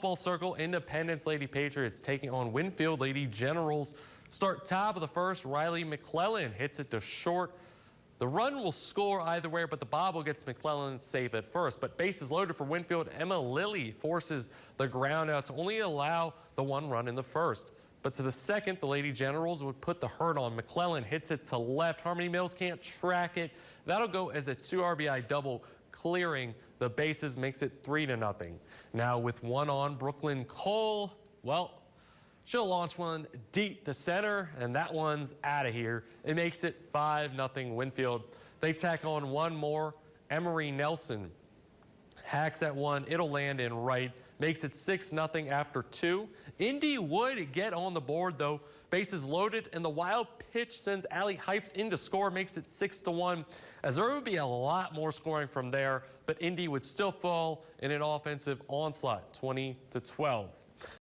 Ball circle, Independence Lady Patriots taking on Winfield Lady Generals. Start top of the first. Riley McClellan hits it to short. The run will score either way, but the bobble gets McClellan safe at first. But bases loaded for Winfield. Emma Lilly forces the ground out to only allow the one run in the first. But to the second, the Lady Generals would put the hurt on. McClellan hits it to left. Harmony Mills can't track it. That'll go as a 2 RBI double, clearing the bases, makes it 3-0. Now with one on, Brooklyn Cole, well, she'll launch one deep to center, and that one's out of here. It makes it 5-0 Winfield. They tack on one more. Emery Nelson hacks at one. It'll land in right. Makes it 6-0 after 2. Indy would get on the board, though. Bases loaded, and the wild pitch sends Allie Hypes in to score, makes it 6-1, as there would be a lot more scoring from there, but Indy would still fall in an offensive onslaught, 20-12.